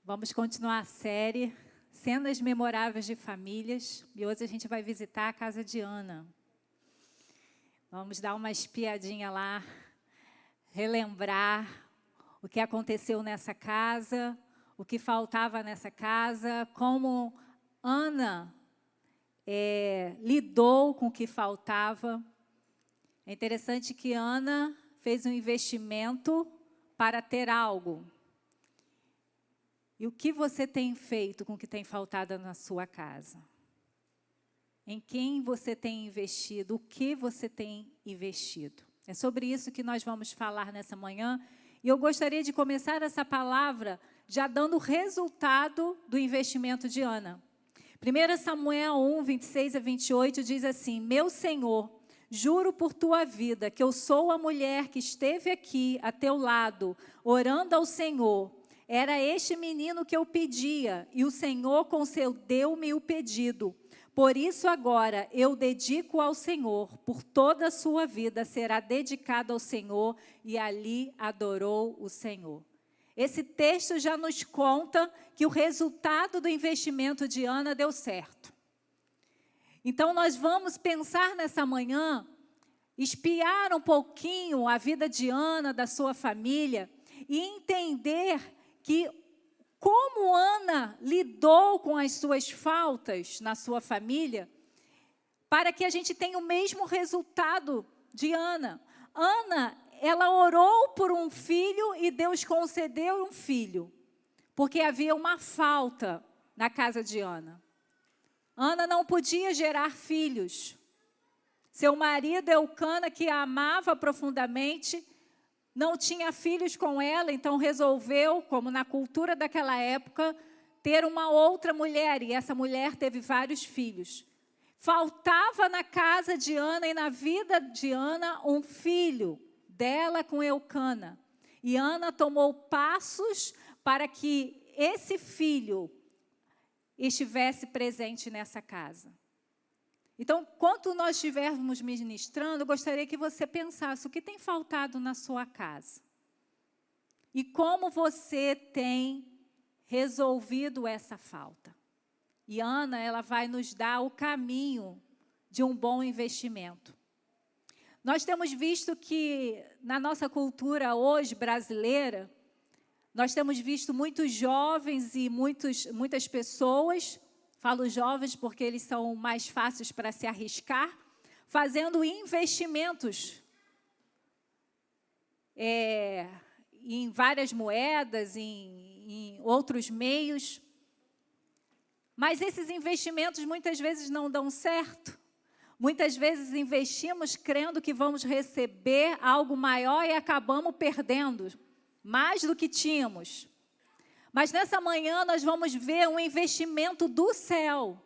Vamos continuar a série Cenas Memoráveis de Famílias. E hoje a gente vai visitar a casa de Ana. Vamos dar uma espiadinha lá, relembrar o que aconteceu nessa casa, o que faltava nessa casa, como Ana lidou com o que faltava. É interessante que Ana fez um investimento para ter algo. E o que você tem feito com o que tem faltado na sua casa? Em quem você tem investido? O que você tem investido? É sobre isso que nós vamos falar nessa manhã. E eu gostaria de começar essa palavra já dando o resultado do investimento de Ana. 1 Samuel 1, 26 a 28 diz assim: Meu Senhor, juro por tua vida que eu sou a mulher que esteve aqui a teu lado, orando ao Senhor. Era este menino que eu pedia, e o Senhor concedeu-me o pedido. Por isso agora eu dedico ao Senhor, por toda a sua vida será dedicado ao Senhor, e ali adorou o Senhor. Esse texto já nos conta que o resultado do investimento de Ana deu certo. Então nós vamos pensar nessa manhã, espiar um pouquinho a vida de Ana, da sua família, e entender que como Ana lidou com as suas faltas na sua família, para que a gente tenha o mesmo resultado de Ana. Ana, ela orou por um filho e Deus concedeu um filho, porque havia uma falta na casa de Ana. Ana não podia gerar filhos. Seu marido, Eucana, que a amava profundamente, não tinha filhos com ela, então resolveu, como na cultura daquela época, ter uma outra mulher, e essa mulher teve vários filhos. Faltava na casa de Ana e na vida de Ana um filho dela com Eucana. E Ana tomou passos para que esse filho estivesse presente nessa casa. Então, quando nós estivermos ministrando, eu gostaria que você pensasse o que tem faltado na sua casa. E como você tem resolvido essa falta. E Ana, ela vai nos dar o caminho de um bom investimento. Nós temos visto que na nossa cultura hoje brasileira, nós temos visto muitos jovens e muitas pessoas, falo jovens porque eles são mais fáceis para se arriscar, fazendo investimentos em várias moedas, em outros meios. Mas esses investimentos muitas vezes não dão certo. Muitas vezes investimos crendo que vamos receber algo maior e acabamos perdendo mais do que tínhamos. Mas nessa manhã nós vamos ver um investimento do céu.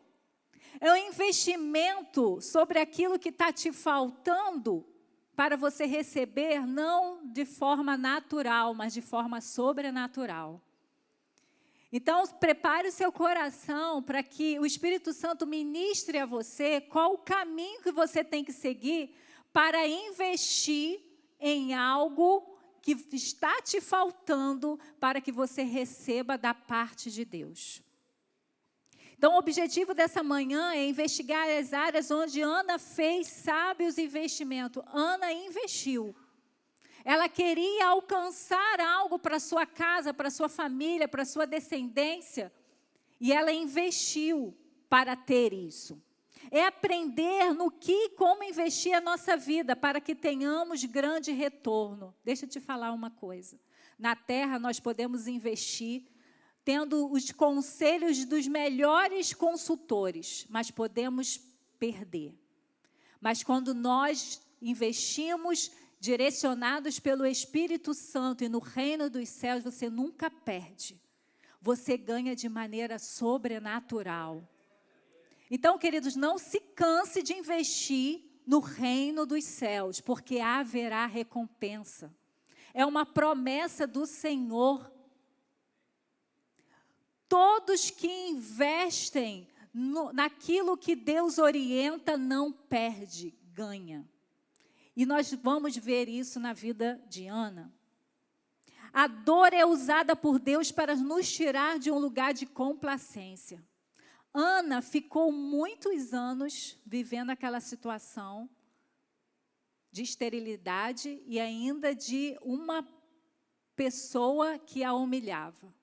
É um investimento sobre aquilo que está te faltando para você receber, não de forma natural, mas de forma sobrenatural. Então, prepare o seu coração para que o Espírito Santo ministre a você qual o caminho que você tem que seguir para investir em algo que está te faltando para que você receba da parte de Deus. Então, o objetivo dessa manhã é investigar as áreas onde Ana fez sábios investimentos. Ana investiu. Ela queria alcançar algo para sua casa, para sua família, para sua descendência. E ela investiu para ter isso. É aprender no que e como investir a nossa vida para que tenhamos grande retorno. Deixa eu te falar uma coisa. Na terra nós podemos investir tendo os conselhos dos melhores consultores, mas podemos perder. Mas quando nós investimos direcionados pelo Espírito Santo e no reino dos céus, você nunca perde. Você ganha de maneira sobrenatural. Então, queridos, não se canse de investir no reino dos céus, porque haverá recompensa. É uma promessa do Senhor. Todos que investem naquilo que Deus orienta, não perde, ganha. E nós vamos ver isso na vida de Ana. A dor é usada por Deus para nos tirar de um lugar de complacência. Ana ficou muitos anos vivendo aquela situação de esterilidade e ainda de uma pessoa que a humilhava.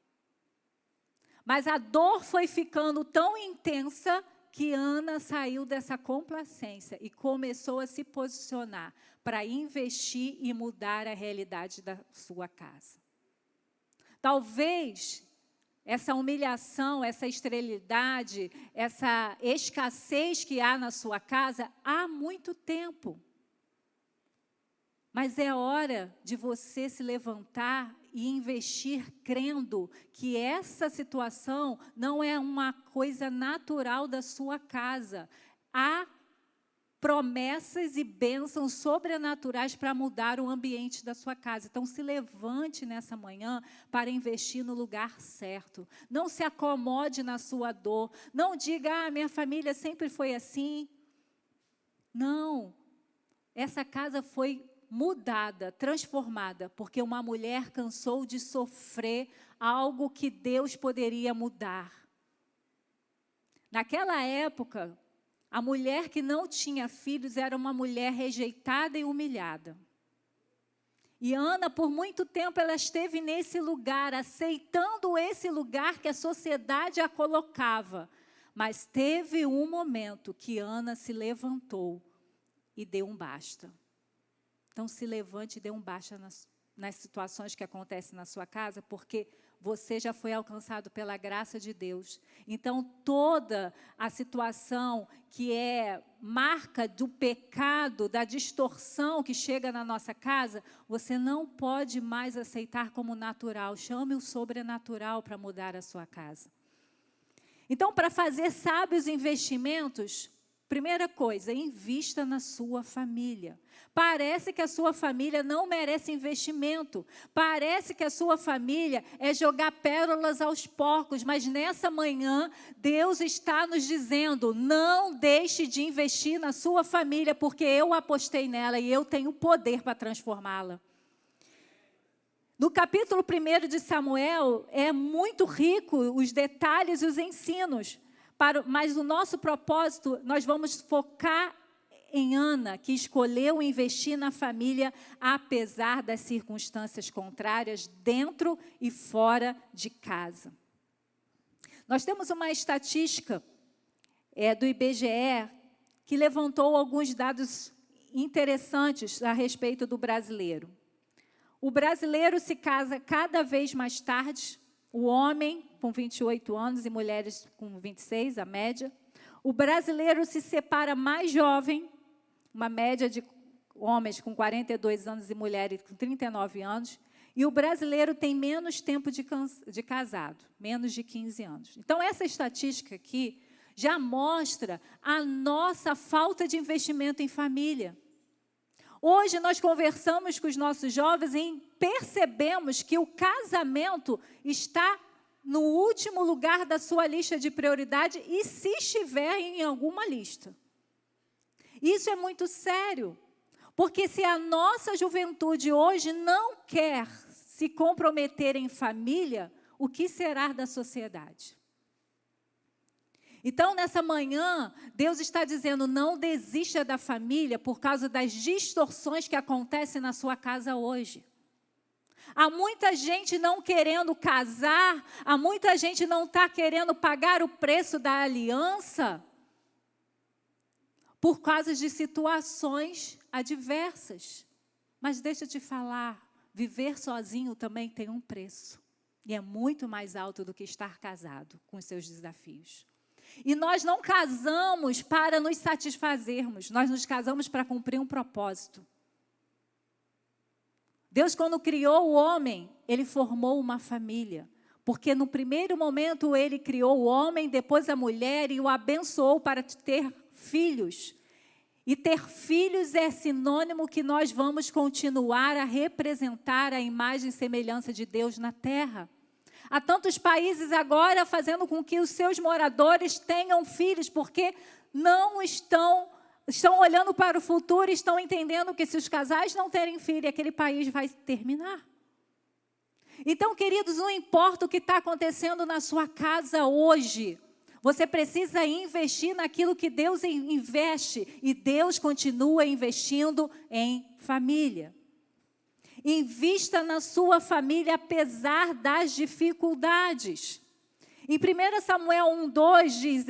Mas a dor foi ficando tão intensa que Ana saiu dessa complacência e começou a se posicionar para investir e mudar a realidade da sua casa. Talvez essa humilhação, essa esterilidade, essa escassez que há na sua casa há muito tempo. Mas é hora de você se levantar e investir crendo que essa situação não é uma coisa natural da sua casa. Há promessas e bênçãos sobrenaturais para mudar o ambiente da sua casa. Então, se levante nessa manhã para investir no lugar certo. Não se acomode na sua dor. Não diga, minha família sempre foi assim. Não. Essa casa foi mudada, transformada, porque uma mulher cansou de sofrer algo que Deus poderia mudar. Naquela época, a mulher que não tinha filhos era uma mulher rejeitada e humilhada. E Ana, por muito tempo, ela esteve nesse lugar, aceitando esse lugar que a sociedade a colocava. Mas teve um momento que Ana se levantou e deu um basta. Então, se levante e dê um basta nas situações que acontecem na sua casa, porque você já foi alcançado pela graça de Deus. Então, toda a situação que é marca do pecado, da distorção que chega na nossa casa, você não pode mais aceitar como natural. Chame o sobrenatural para mudar a sua casa. Então, para fazer sábios investimentos, primeira coisa, invista na sua família. Parece que a sua família não merece investimento. Parece que a sua família é jogar pérolas aos porcos. Mas nessa manhã, Deus está nos dizendo, não deixe de investir na sua família, porque eu apostei nela e eu tenho poder para transformá-la. No capítulo 1 de Samuel, é muito rico os detalhes e os ensinos. Mas o nosso propósito, nós vamos focar em Ana, que escolheu investir na família, apesar das circunstâncias contrárias, dentro e fora de casa. Nós temos uma estatística do IBGE, que levantou alguns dados interessantes a respeito do brasileiro. O brasileiro se casa cada vez mais tarde, o homem com 28 anos e mulheres com 26, a média. O brasileiro se separa mais jovem, uma média de homens com 42 anos e mulheres com 39 anos. E o brasileiro tem menos tempo de casado, menos de 15 anos. Então, essa estatística aqui já mostra a nossa falta de investimento em família. Hoje, nós conversamos com os nossos jovens e percebemos que o casamento está no último lugar da sua lista de prioridade e se estiver em alguma lista. Isso é muito sério, porque se a nossa juventude hoje não quer se comprometer em família, o que será da sociedade? Então, nessa manhã, Deus está dizendo, não desista da família por causa das distorções que acontecem na sua casa hoje. Há muita gente não querendo casar, há muita gente não está querendo pagar o preço da aliança por causa de situações adversas. Mas deixa eu te falar, viver sozinho também tem um preço. E é muito mais alto do que estar casado com os seus desafios. E nós não casamos para nos satisfazermos, nós nos casamos para cumprir um propósito. Deus, quando criou o homem, Ele formou uma família. Porque no primeiro momento Ele criou o homem, depois a mulher e o abençoou para ter filhos. E ter filhos é sinônimo que nós vamos continuar a representar a imagem e semelhança de Deus na terra. Há tantos países agora fazendo com que os seus moradores tenham filhos, porque não estão olhando para o futuro e estão entendendo que se os casais não terem filho, aquele país vai terminar. Então, queridos, não importa o que está acontecendo na sua casa hoje, você precisa investir naquilo que Deus investe, e Deus continua investindo em família. Invista na sua família apesar das dificuldades. Em 1 Samuel 1:2 diz,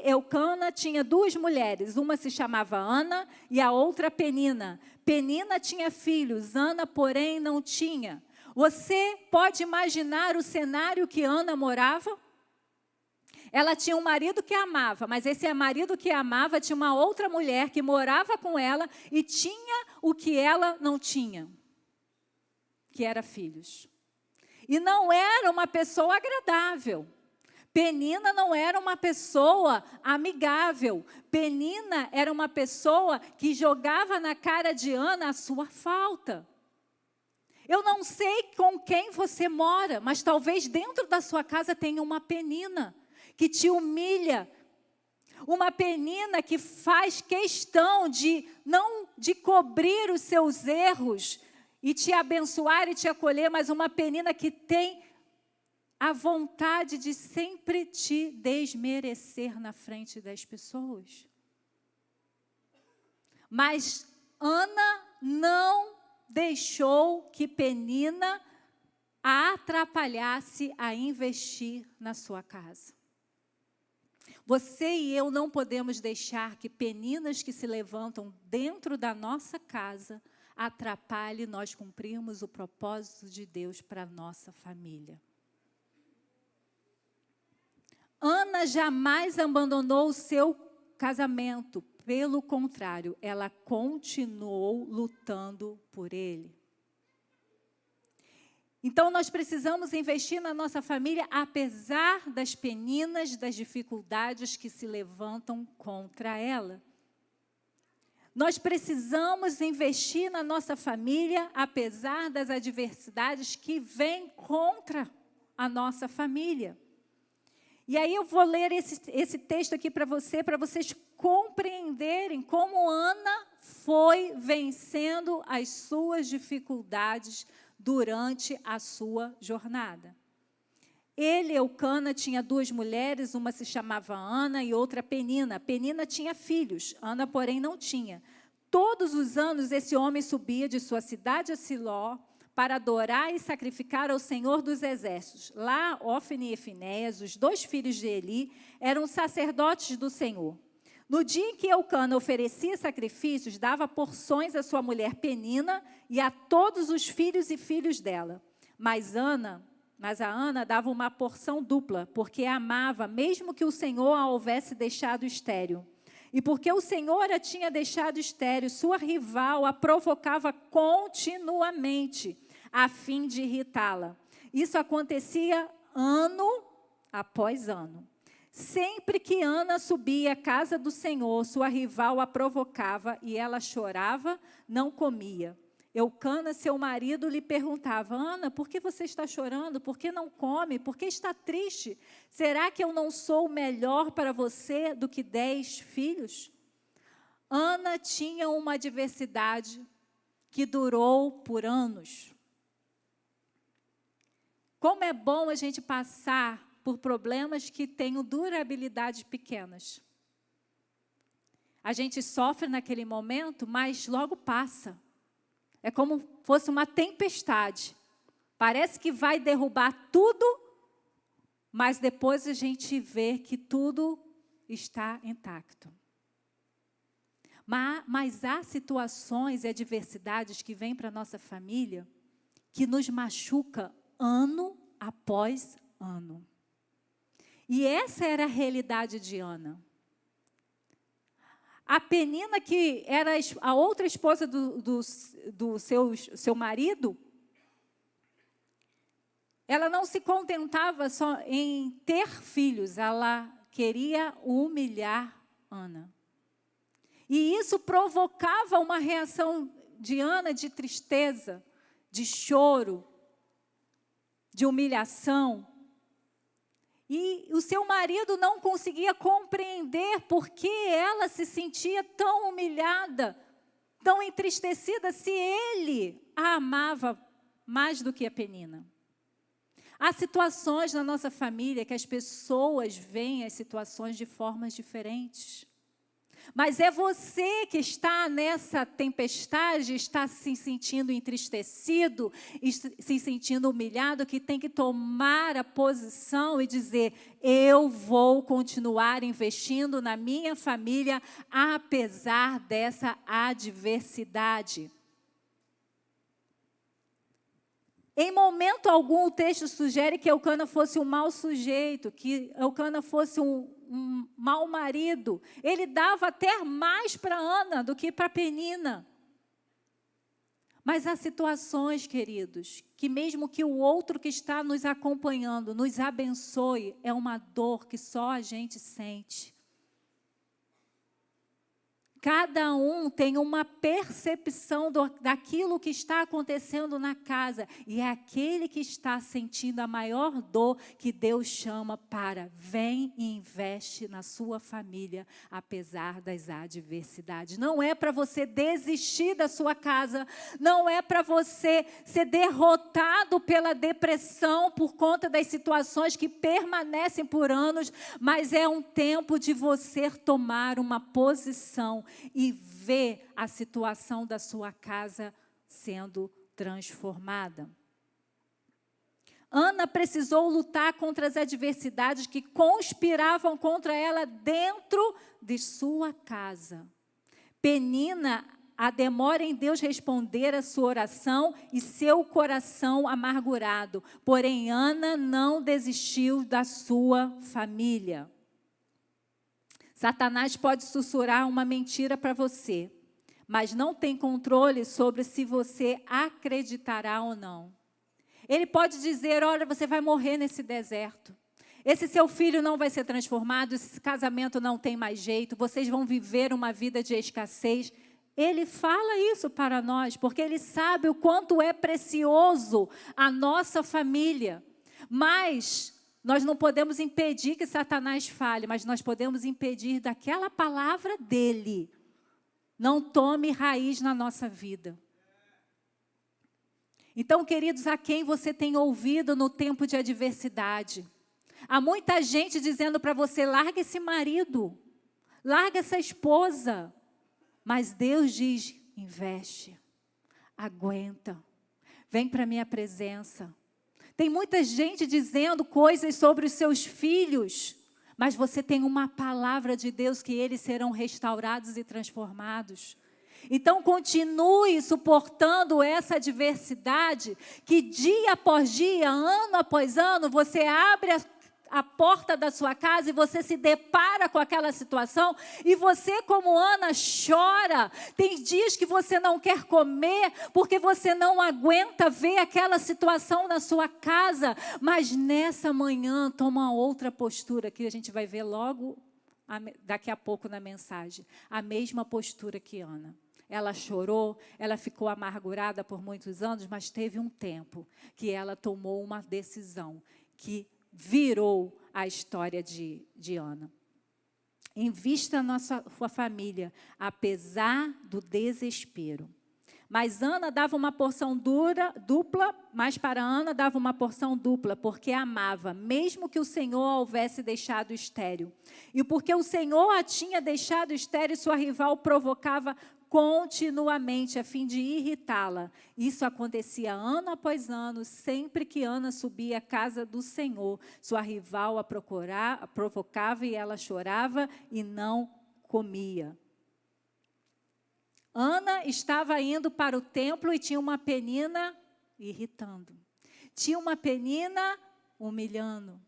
Eucana, tinha 2 mulheres, uma se chamava Ana e a outra Penina. Penina tinha filhos, Ana, porém, não tinha. Você pode imaginar o cenário que Ana morava? Ela tinha um marido que a amava, mas esse marido que a amava tinha uma outra mulher que morava com ela e tinha o que ela não tinha, que era filhos. E não era uma pessoa agradável. Penina não era uma pessoa amigável. Penina era uma pessoa que jogava na cara de Ana a sua falta. Eu não sei com quem você mora, mas talvez dentro da sua casa tenha uma Penina que te humilha. Uma Penina que faz questão de cobrir os seus erros e te abençoar e te acolher, mas uma Penina que tem a vontade de sempre te desmerecer na frente das pessoas. Mas Ana não deixou que Penina a atrapalhasse a investir na sua casa. Você e eu não podemos deixar que peninas que se levantam dentro da nossa casa atrapalhem nós cumprirmos o propósito de Deus para a nossa família. Ana jamais abandonou o seu casamento. Pelo contrário, ela continuou lutando por ele. Então, nós precisamos investir na nossa família, apesar das peninas, das dificuldades que se levantam contra ela. Nós precisamos investir na nossa família, apesar das adversidades que vêm contra a nossa família. E aí eu vou ler esse texto aqui para vocês compreenderem como Ana foi vencendo as suas dificuldades durante a sua jornada. Eucana, tinha 2 mulheres, uma se chamava Ana e outra Penina. Penina tinha filhos, Ana, porém, não tinha. Todos os anos, esse homem subia de sua cidade a Siló para adorar e sacrificar ao Senhor dos Exércitos. Lá, Ofni e Finéias, os 2 filhos de Eli, eram sacerdotes do Senhor. No dia em que Eucana oferecia sacrifícios, dava porções à sua mulher Penina e a todos os filhos e filhos dela. Mas a Ana dava uma porção dupla, porque a amava, mesmo que o Senhor a houvesse deixado estéril. E porque o Senhor a tinha deixado estéril, sua rival a provocava continuamente, a fim de irritá-la. Isso acontecia ano após ano. Sempre que Ana subia à casa do Senhor, sua rival a provocava e ela chorava, não comia. Eucana, seu marido, lhe perguntava, Ana, por que você está chorando? Por que não come? Por que está triste? Será que eu não sou melhor para você do que 10 filhos? Ana tinha uma adversidade que durou por anos. Como é bom a gente passar por problemas que tenham durabilidade pequenas. A gente sofre naquele momento, mas logo passa. É como se fosse uma tempestade. Parece que vai derrubar tudo, mas depois a gente vê que tudo está intacto. Mas há situações e adversidades que vêm para a nossa família que nos machuca ano após ano. E essa era a realidade de Ana. A Penina, que era a outra esposa do seu marido, ela não se contentava só em ter filhos, ela queria humilhar Ana. E isso provocava uma reação de Ana de tristeza, de choro, de humilhação. E o seu marido não conseguia compreender por que ela se sentia tão humilhada, tão entristecida, se ele a amava mais do que a Penina. Há situações na nossa família que as pessoas veem as situações de formas diferentes. Mas é você que está nessa tempestade, está se sentindo entristecido, se sentindo humilhado, que tem que tomar a posição e dizer: eu vou continuar investindo na minha família, apesar dessa adversidade. Em momento algum, o texto sugere que Eucana fosse um mau sujeito, que Eucana fosse um mau marido. Ele dava até mais para Ana do que para Penina. Mas há situações, queridos, que mesmo que o outro que está nos acompanhando nos abençoe, é uma dor que só a gente sente. Cada um tem uma percepção daquilo que está acontecendo na casa. E é aquele que está sentindo a maior dor que Deus chama para: vem e investe na sua família, apesar das adversidades. Não é para você desistir da sua casa, não é para você ser derrotado pela depressão por conta das situações que permanecem por anos, mas é um tempo de você tomar uma posição e ver a situação da sua casa sendo transformada. Ana precisou lutar contra as adversidades que conspiravam contra ela dentro de sua casa. Penina, a demora em Deus responder a sua oração e seu coração amargurado. Porém, Ana não desistiu da sua família. Satanás pode sussurrar uma mentira para você, mas não tem controle sobre se você acreditará ou não. Ele pode dizer: olha, você vai morrer nesse deserto. Esse seu filho não vai ser transformado, esse casamento não tem mais jeito, vocês vão viver uma vida de escassez. Ele fala isso para nós, porque ele sabe o quanto é precioso a nossa família. Mas nós não podemos impedir que Satanás fale, mas nós podemos impedir daquela palavra dele não tome raiz na nossa vida. Então, queridos, a quem você tem ouvido no tempo de adversidade? Há muita gente dizendo para você: larga esse marido, larga essa esposa. Mas Deus diz: investe, aguenta, vem para a minha presença. Tem muita gente dizendo coisas sobre os seus filhos, mas você tem uma palavra de Deus que eles serão restaurados e transformados. Então, continue suportando essa adversidade, que dia após dia, ano após ano, você abre a porta da sua casa e você se depara com aquela situação e você, como Ana, chora. Tem dias que você não quer comer porque você não aguenta ver aquela situação na sua casa, mas nessa manhã toma outra postura, que a gente vai ver logo daqui a pouco na mensagem. A mesma postura que Ana. Ela chorou, ela ficou amargurada por muitos anos, mas teve um tempo que ela tomou uma decisão que virou a história de Ana. Invista na sua família, apesar do desespero. Mas Ana dava uma porção dupla, mas para Ana dava uma porção dupla, porque amava, mesmo que o Senhor a houvesse deixado estéril. E porque o Senhor a tinha deixado estéril, sua rival provocava continuamente, a fim de irritá-la. Isso acontecia ano após ano, sempre que Ana subia à casa do Senhor. Sua rival a provocava e ela chorava e não comia. Ana estava indo para o templo e tinha uma Penina irritando. Tinha uma Penina humilhando.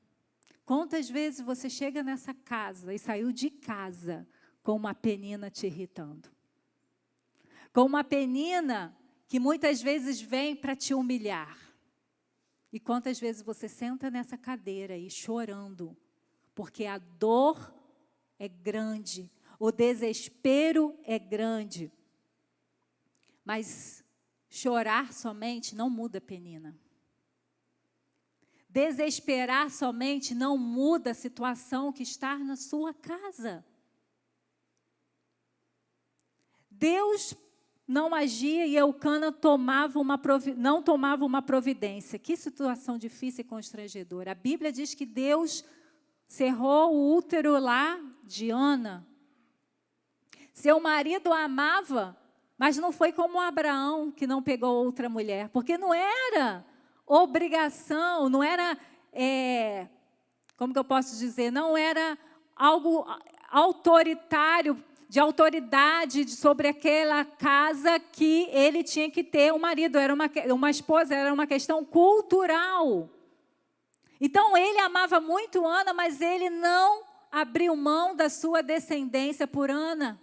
Quantas vezes você chega nessa casa e saiu de casa com uma Penina te irritando? Com uma Penina que muitas vezes vem para te humilhar. E quantas vezes você senta nessa cadeira aí chorando, porque a dor é grande, o desespero é grande. Mas chorar somente não muda a Penina. Desesperar somente não muda a situação que está na sua casa. Deus não agia e Eucana não tomava uma providência. Que situação difícil e constrangedora. A Bíblia diz que Deus cerrou o útero lá de Ana. Seu marido a amava, mas não foi como Abraão, que não pegou outra mulher, porque não era obrigação, não era, como que eu posso dizer, não era algo autoritário, de autoridade sobre aquela casa que ele tinha que ter um marido, era uma esposa, era uma questão cultural. Então, ele amava muito Ana, mas ele não abriu mão da sua descendência por Ana.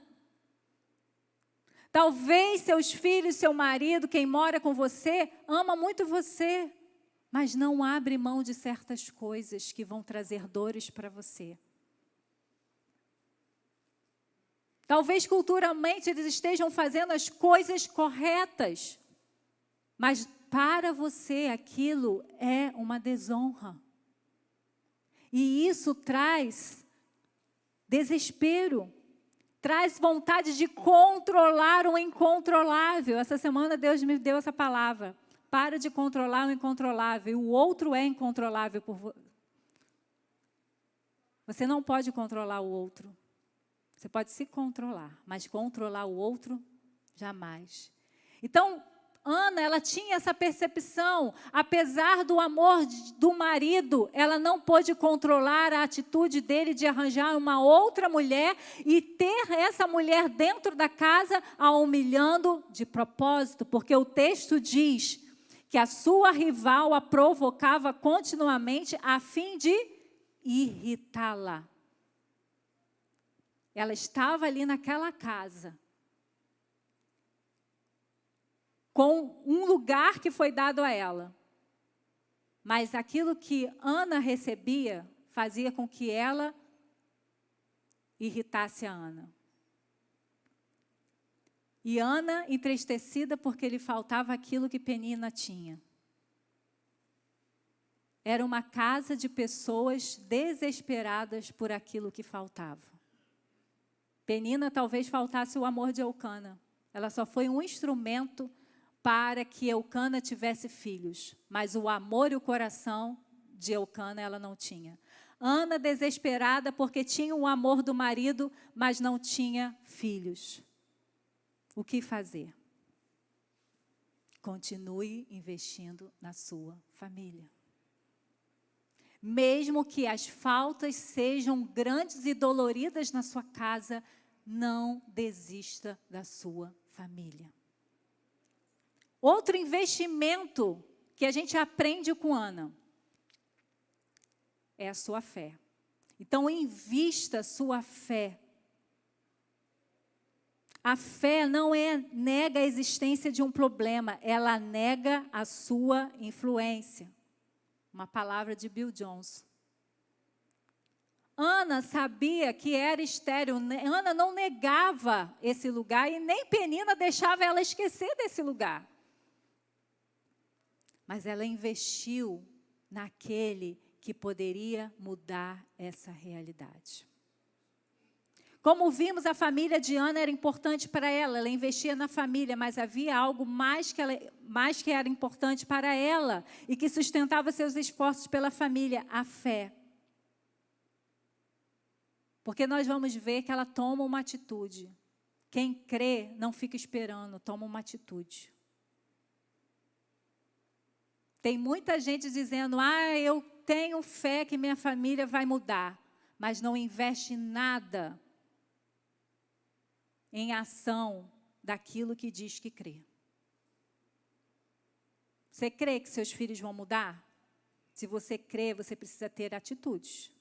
Talvez seus filhos, seu marido, quem mora com você, ama muito você, mas não abre mão de certas coisas que vão trazer dores para você. Talvez culturalmente eles estejam fazendo as coisas corretas, mas para você aquilo é uma desonra. E isso traz desespero, traz vontade de controlar o incontrolável. Essa semana Deus me deu essa palavra. Para de controlar o incontrolável. O outro é incontrolável por você. Você não pode controlar o outro. Você pode se controlar, mas controlar o outro, jamais. Então, Ana, ela tinha essa percepção. Apesar do amor do marido, ela não pôde controlar a atitude dele de arranjar uma outra mulher e ter essa mulher dentro da casa a humilhando de propósito, porque o texto diz que a sua rival a provocava continuamente a fim de irritá-la. Ela estava ali naquela casa, com um lugar que foi dado a ela. Mas aquilo que Ana recebia fazia com que ela irritasse a Ana. E Ana entristecida porque lhe faltava aquilo que Penina tinha. Era uma casa de pessoas desesperadas por aquilo que faltava. Penina talvez faltasse o amor de Eucana. Ela só foi um instrumento para que Eucana tivesse filhos. Mas o amor e o coração de Eucana ela não tinha. Ana desesperada porque tinha o amor do marido, mas não tinha filhos. O que fazer? Continue investindo na sua família. Mesmo que as faltas sejam grandes e doloridas na sua casa, não desista da sua família. Outro investimento que a gente aprende com Ana é a sua fé. Então, invista a sua fé. A fé não nega a existência de um problema, ela nega a sua influência. Uma palavra de Bill Johnson. Ana sabia que era estéril. Ana não negava esse lugar e nem Penina deixava ela esquecer desse lugar. Mas ela investiu naquele que poderia mudar essa realidade. Como vimos, a família de Ana era importante para ela. Ela investia na família, mas havia algo mais que era importante para ela e que sustentava seus esforços pela família, a fé. Porque nós vamos ver que ela toma uma atitude. Quem crê não fica esperando, toma uma atitude. Tem muita gente dizendo, eu tenho fé que minha família vai mudar, mas não investe nada em ação daquilo que diz que crê. Você crê que seus filhos vão mudar? Se você crê, você precisa ter atitudes.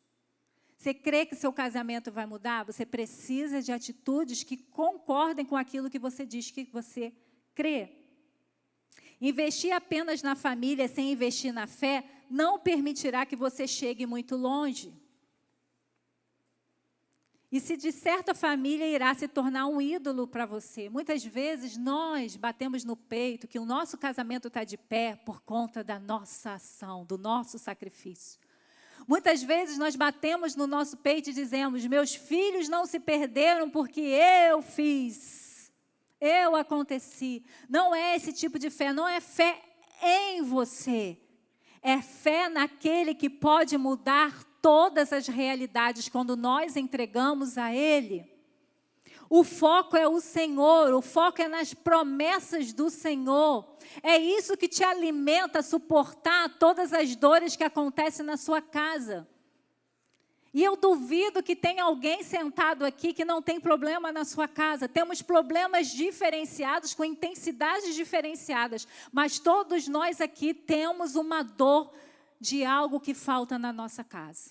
Você crê que seu casamento vai mudar? Você precisa de atitudes que concordem com aquilo que você diz que você crê. Investir apenas na família sem investir na fé não permitirá que você chegue muito longe. E se de certa família irá se tornar um ídolo para você. Muitas vezes nós batemos no peito que o nosso casamento está de pé por conta da nossa ação, do nosso sacrifício. Muitas vezes nós batemos no nosso peito e dizemos, meus filhos não se perderam porque eu fiz. eu aconteci. Não é esse tipo de fé, não é fé em você. É fé naquele que pode mudar todas as realidades quando nós entregamos a Ele. O foco é o Senhor, o foco é nas promessas do Senhor. É isso que te alimenta a suportar todas as dores que acontecem na sua casa. E eu duvido que tenha alguém sentado aqui que não tem problema na sua casa. Temos problemas diferenciados, com intensidades diferenciadas. Mas todos nós aqui temos uma dor de algo que falta na nossa casa.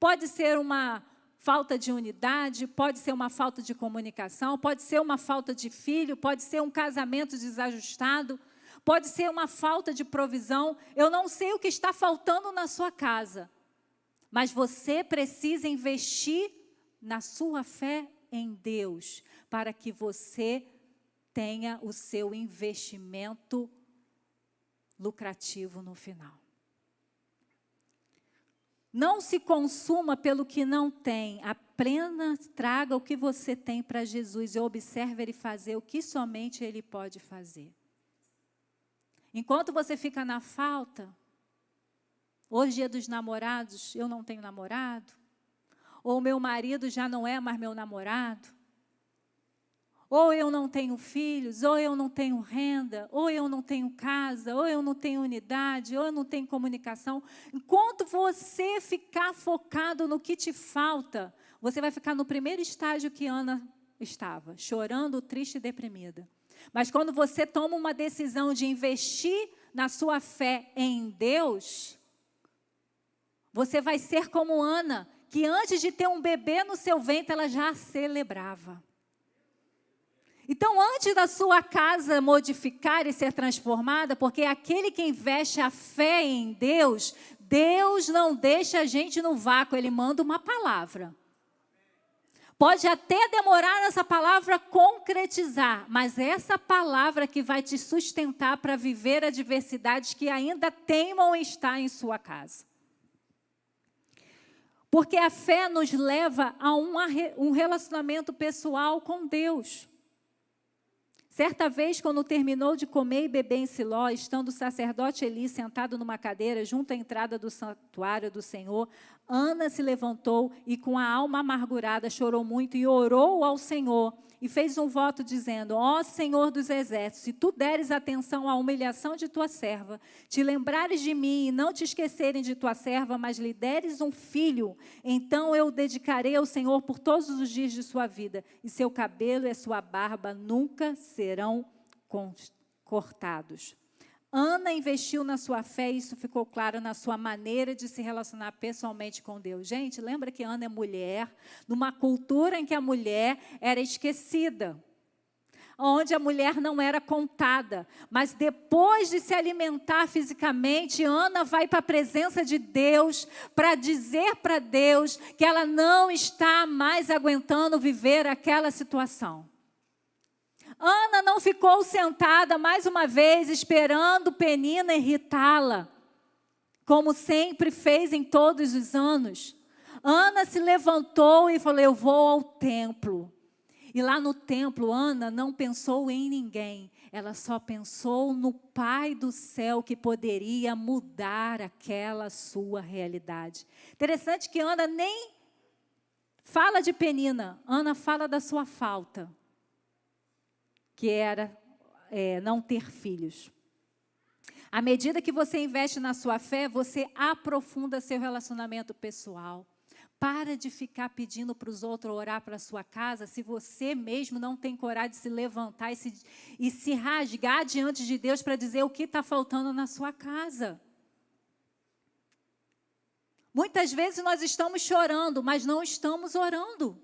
Pode ser uma falta de unidade, pode ser uma falta de comunicação, pode ser uma falta de filho, pode ser um casamento desajustado, pode ser uma falta de provisão. Eu não sei o que está faltando na sua casa, mas você precisa investir na sua fé em Deus, para que você tenha o seu investimento lucrativo no final. Não se consuma pelo que não tem, apenas traga o que você tem para Jesus e observe Ele fazer o que somente Ele pode fazer. Enquanto você fica na falta, hoje é dia dos namorados, eu não tenho namorado, ou meu marido já não é mais meu namorado, ou eu não tenho filhos, ou eu não tenho renda, ou eu não tenho casa, ou eu não tenho unidade, ou eu não tenho comunicação. Enquanto você ficar focado no que te falta, você vai ficar no primeiro estágio que Ana estava, chorando, triste e deprimida. Mas quando você toma uma decisão de investir na sua fé em Deus, você vai ser como Ana, que antes de ter um bebê no seu ventre, ela já celebrava. Então, antes da sua casa modificar e ser transformada, porque aquele que investe a fé em Deus, Deus não deixa a gente no vácuo, Ele manda uma palavra. Pode até demorar essa palavra concretizar, mas essa palavra que vai te sustentar para viver adversidades que ainda teimam em estar em sua casa. Porque a fé nos leva a um relacionamento pessoal com Deus. Certa vez, quando terminou de comer e beber em Siló, estando o sacerdote Eli sentado numa cadeira junto à entrada do santuário do Senhor, Ana se levantou e com a alma amargurada chorou muito e orou ao Senhor e fez um voto dizendo: ó Senhor dos exércitos, se tu deres atenção à humilhação de tua serva, te lembrares de mim e não te esquecerem de tua serva, mas lhe deres um filho, então eu o dedicarei ao Senhor por todos os dias de sua vida, e seu cabelo e a sua barba nunca serão cortados. Ana investiu na sua fé e isso ficou claro na sua maneira de se relacionar pessoalmente com Deus. Gente, lembra que Ana é mulher, numa cultura em que a mulher era esquecida, onde a mulher não era contada. Mas depois de se alimentar fisicamente, Ana vai para a presença de Deus para dizer para Deus que ela não está mais aguentando viver aquela situação. Ana não ficou sentada mais uma vez esperando Penina irritá-la, como sempre fez em todos os anos. Ana se levantou e falou: eu vou ao templo. E lá no templo, Ana não pensou em ninguém, ela só pensou no Pai do céu que poderia mudar aquela sua realidade. Interessante que Ana nem fala de Penina, Ana fala da sua falta, que era não ter filhos. À medida que você investe na sua fé, você aprofunda seu relacionamento pessoal. Para de ficar pedindo para os outros orar para a sua casa, se você mesmo não tem coragem de se levantar e se rasgar diante de Deus para dizer o que está faltando na sua casa. Muitas vezes nós estamos chorando, mas não estamos orando.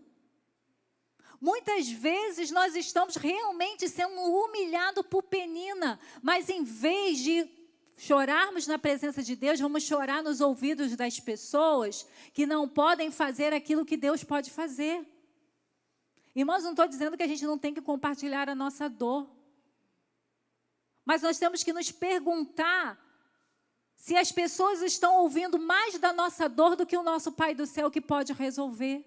Muitas vezes nós estamos realmente sendo humilhados por Penina, mas em vez de chorarmos na presença de Deus, vamos chorar nos ouvidos das pessoas que não podem fazer aquilo que Deus pode fazer. Irmãos, não estou dizendo que a gente não tem que compartilhar a nossa dor, mas nós temos que nos perguntar se as pessoas estão ouvindo mais da nossa dor do que o nosso Pai do céu que pode resolver.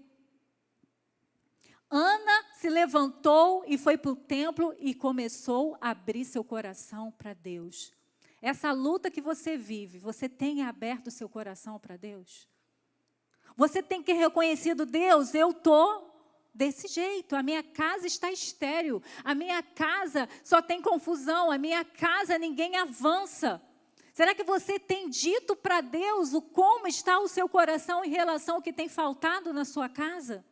Ana se levantou e foi para o templo e começou a abrir seu coração para Deus. Essa luta que você vive, você tem aberto o seu coração para Deus? Você tem que reconhecido, Deus, eu estou desse jeito, a minha casa está estéril, a minha casa só tem confusão, a minha casa ninguém avança. Será que você tem dito para Deus o como está o seu coração em relação ao que tem faltado na sua casa?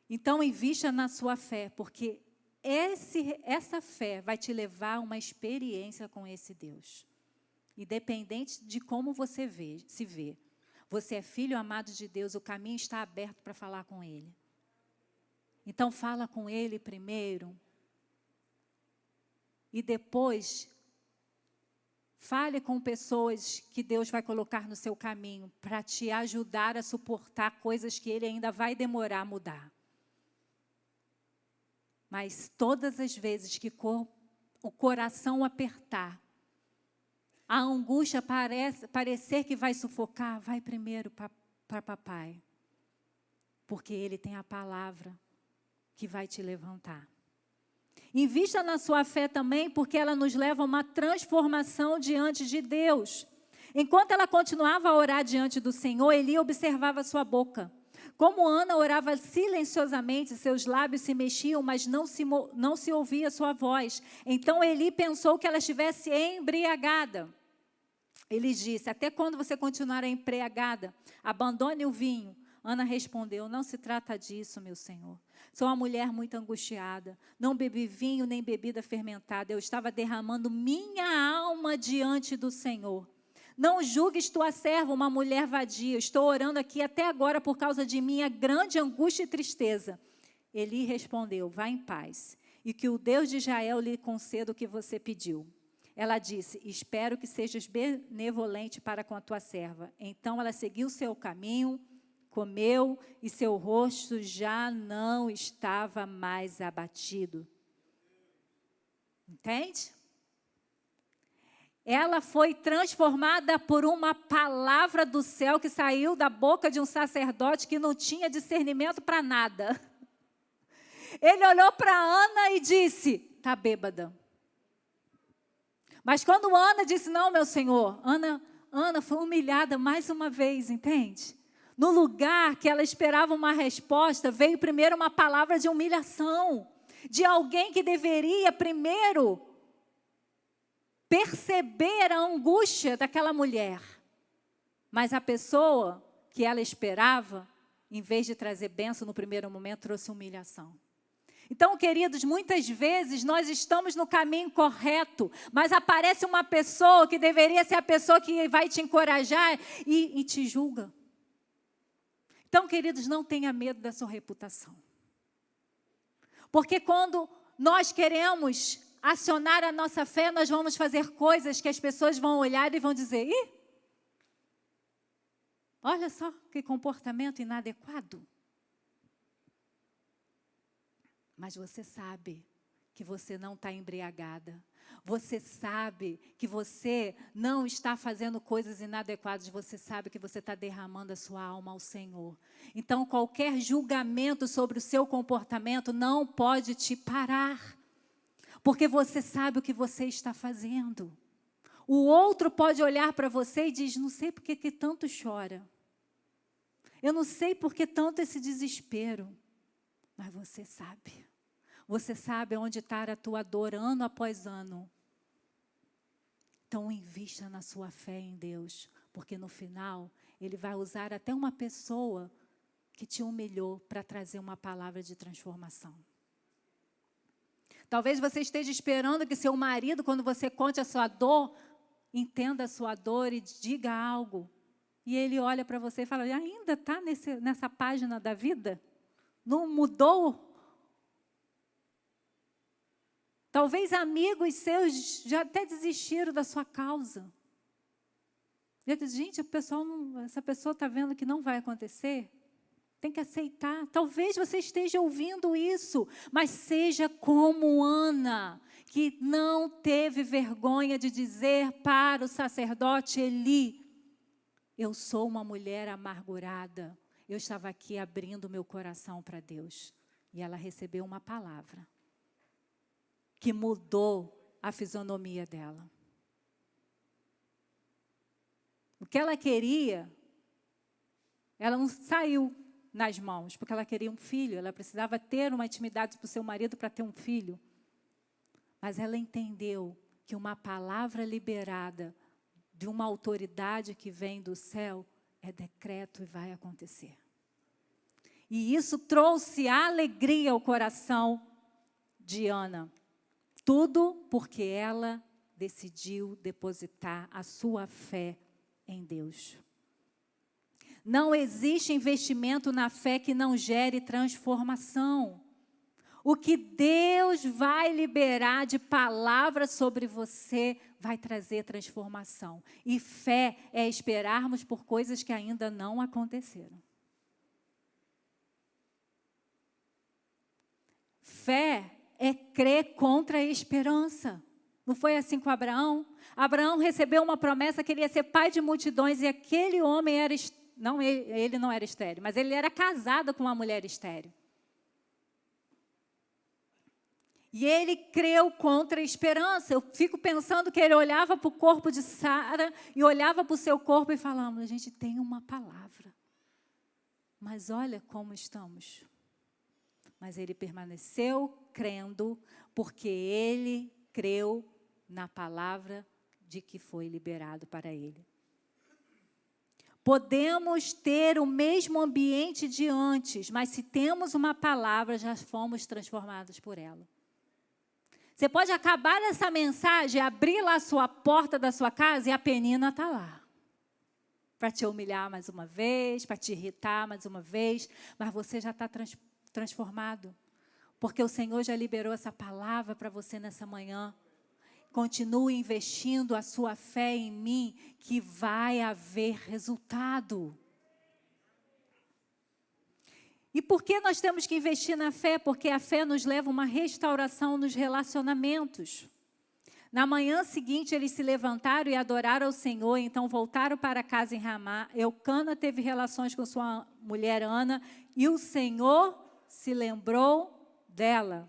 Então, invista na sua fé, porque essa fé vai te levar a uma experiência com esse Deus. Independente de como você se vê. Você é filho amado de Deus, o caminho está aberto para falar com Ele. Então, fala com Ele primeiro. E depois, fale com pessoas que Deus vai colocar no seu caminho para te ajudar a suportar coisas que Ele ainda vai demorar a mudar. Mas todas as vezes que o coração apertar, a angústia parecer que vai sufocar, vai primeiro para papai. Porque Ele tem a palavra que vai te levantar. Invista na sua fé também, porque ela nos leva a uma transformação diante de Deus. Enquanto ela continuava a orar diante do Senhor, Eli observava sua boca. Como Ana orava silenciosamente, seus lábios se mexiam, mas não se ouvia sua voz. Então Eli pensou que ela estivesse embriagada. Ele disse, até quando você continuar embriagada? Abandone o vinho. Ana respondeu, não se trata disso, meu Senhor. Sou uma mulher muito angustiada. Não bebi vinho nem bebida fermentada. Eu estava derramando minha alma diante do Senhor. Não julgues tua serva, uma mulher vadia. Estou orando aqui até agora por causa de minha grande angústia e tristeza. Eli respondeu, vá em paz, e que o Deus de Israel lhe conceda o que você pediu. Ela disse, espero que sejas benevolente para com a tua serva. Então ela seguiu seu caminho, comeu, e seu rosto já não estava mais abatido. Entende? Ela foi transformada por uma palavra do céu que saiu da boca de um sacerdote que não tinha discernimento para nada. Ele olhou para Ana e disse, está bêbada. Mas quando Ana disse, não, meu Senhor, Ana foi humilhada mais uma vez, entende? No lugar que ela esperava uma resposta, veio primeiro uma palavra de humilhação, de alguém que deveria primeiro perceber a angústia daquela mulher. Mas a pessoa que ela esperava, em vez de trazer bênção no primeiro momento, trouxe humilhação. Então, queridos, muitas vezes nós estamos no caminho correto, mas aparece uma pessoa que deveria ser a pessoa que vai te encorajar e te julga. Então, queridos, não tenha medo da sua reputação. Porque quando nós queremos acionar a nossa fé, nós vamos fazer coisas que as pessoas vão olhar e vão dizer, ih, olha só que comportamento inadequado. Mas você sabe que você não está embriagada. Você sabe que você não está fazendo coisas inadequadas. Você sabe que você está derramando a sua alma ao Senhor. Então, qualquer julgamento sobre o seu comportamento não pode te parar. Porque você sabe o que você está fazendo. O outro pode olhar para você e diz, não sei por que tanto chora. Eu não sei por que tanto esse desespero. Mas você sabe. Você sabe onde está a tua dor ano após ano. Então, invista na sua fé em Deus. Porque no final, Ele vai usar até uma pessoa que te humilhou para trazer uma palavra de transformação. Talvez você esteja esperando que seu marido, quando você conte a sua dor, entenda a sua dor e diga algo. E ele olha para você e fala, ainda está nessa página da vida? Não mudou? Talvez amigos seus já até desistiram da sua causa. Gente, essa pessoa está vendo que não vai acontecer? Tem que aceitar. Talvez você esteja ouvindo isso, mas seja como Ana, que não teve vergonha de dizer para o sacerdote Eli, eu sou uma mulher amargurada, eu estava aqui abrindo meu coração para Deus. E ela recebeu uma palavra que mudou a fisionomia dela. O que ela queria, ela não saiu nas mãos, porque ela queria um filho, ela precisava ter uma intimidade com o seu marido para ter um filho. Mas ela entendeu que uma palavra liberada de uma autoridade que vem do céu é decreto e vai acontecer. E isso trouxe alegria ao coração de Ana. Tudo porque ela decidiu depositar a sua fé em Deus. Não existe investimento na fé que não gere transformação. O que Deus vai liberar de palavras sobre você vai trazer transformação. E fé é esperarmos por coisas que ainda não aconteceram. Fé é crer contra a esperança. Não foi assim com Abraão? Abraão recebeu uma promessa que ele ia ser pai de multidões e aquele homem era, não, ele não era estéril, mas ele era casado com uma mulher estéril. E ele creu contra a esperança. Eu fico pensando que ele olhava para o corpo de Sara e olhava para o seu corpo e falava, a gente tem uma palavra. Mas olha como estamos. Mas ele permaneceu crendo, porque ele creu na palavra de que foi liberado para ele. Podemos ter o mesmo ambiente de antes, mas se temos uma palavra, já fomos transformados por ela. Você pode acabar essa mensagem, abrir lá a sua porta da sua casa e a Penina está lá. Para te humilhar mais uma vez, para te irritar mais uma vez, mas você já está transformado. Porque o Senhor já liberou essa palavra para você nessa manhã. Continue investindo a sua fé em mim, que vai haver resultado. E por que nós temos que investir na fé? Porque a fé nos leva a uma restauração nos relacionamentos. Na manhã seguinte, eles se levantaram e adoraram ao Senhor, então voltaram para casa em Ramá. Eucana teve relações com sua mulher Ana, e o Senhor se lembrou dela.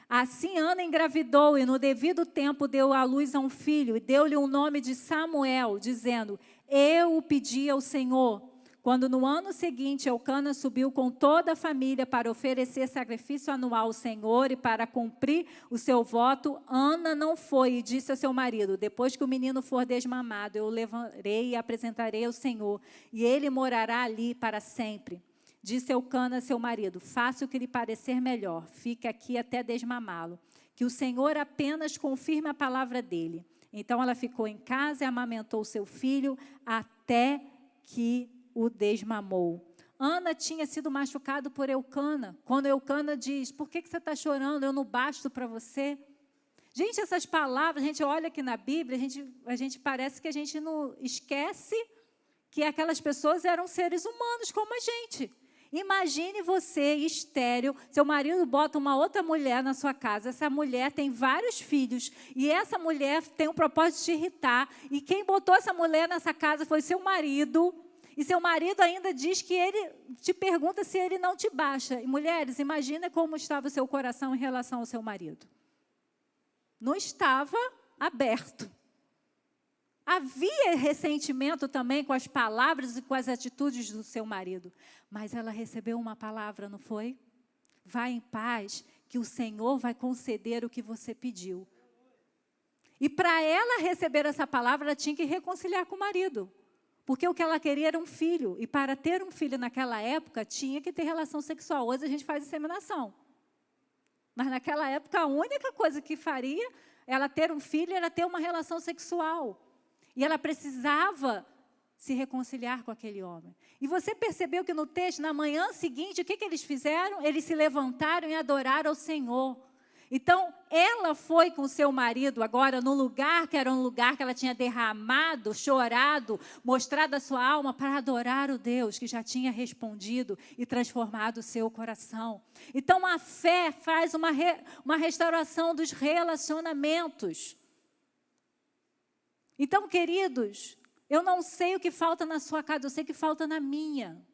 Assim, Ana engravidou e no devido tempo deu à luz a um filho e deu-lhe o nome de Samuel, dizendo, eu o pedi ao Senhor. Quando no ano seguinte Eucana subiu com toda a família para oferecer sacrifício anual ao Senhor e para cumprir o seu voto, Ana não foi e disse ao seu marido, depois que o menino for desmamado, eu o levarei e apresentarei ao Senhor, e ele morará ali para sempre. Disse Eucana a seu marido, faça o que lhe parecer melhor, fique aqui até desmamá-lo, que o Senhor apenas confirme a palavra dele. Então ela ficou em casa e amamentou seu filho até que o desmamou. Ana tinha sido machucada por Eucana. Quando Eucana diz, por que você está chorando? Eu não basto para você. Gente, essas palavras, a gente olha aqui na Bíblia, a gente parece que a gente não esquece que aquelas pessoas eram seres humanos como a gente. Imagine você, estéril, seu marido bota uma outra mulher na sua casa, essa mulher tem vários filhos, e essa mulher tem o propósito de te irritar, e quem botou essa mulher nessa casa foi seu marido, e seu marido ainda diz que ele te pergunta se ele não te baixa. E mulheres, imagina como estava o seu coração em relação ao seu marido. Não estava aberto. Havia ressentimento também com as palavras e com as atitudes do seu marido. Mas ela recebeu uma palavra, não foi? Vá em paz, que o Senhor vai conceder o que você pediu. E para ela receber essa palavra, ela tinha que reconciliar com o marido. Porque o que ela queria era um filho. E para ter um filho naquela época, tinha que ter relação sexual. Hoje a gente faz inseminação. Mas naquela época, a única coisa que faria ela ter um filho era ter uma relação sexual. E ela precisava se reconciliar com aquele homem. E você percebeu que no texto, na manhã seguinte, o que eles fizeram? Eles se levantaram e adoraram ao Senhor. Então, ela foi com o seu marido agora no lugar que era um lugar que ela tinha derramado, chorado, mostrado a sua alma para adorar o Deus que já tinha respondido e transformado o seu coração. Então, a fé faz uma restauração dos relacionamentos. Então, queridos, eu não sei o que falta na sua casa, eu sei que falta na minha.